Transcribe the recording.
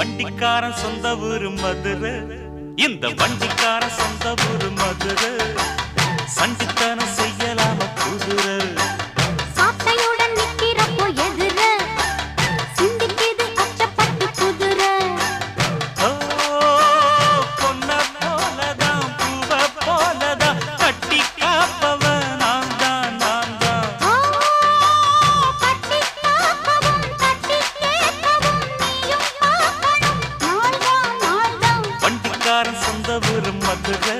வண்டிக்காரன் சொந்த ஊரு மதுரை, இந்த வண்டிக்காரன் சொந்த ஊரு மதுரை. சண்டித்தனம் செய்யலாம குதிரை, சாட்டையுடன் நிக்கிறப்போ எதிர சிந்திக்குது அச்சப்பட்டு குதிரை. பொன்ன போலதான் பூவ போலதான் கட்டி காப்பவன் நான் தான், நான் தான். கட்டி காக்கவும் கட்டி கேட்கவும் நீயும் பார்க்கணும். நாள்தான் நாள்தான் வண்டிக்காரன் சொந்த ஊரு மதுரை,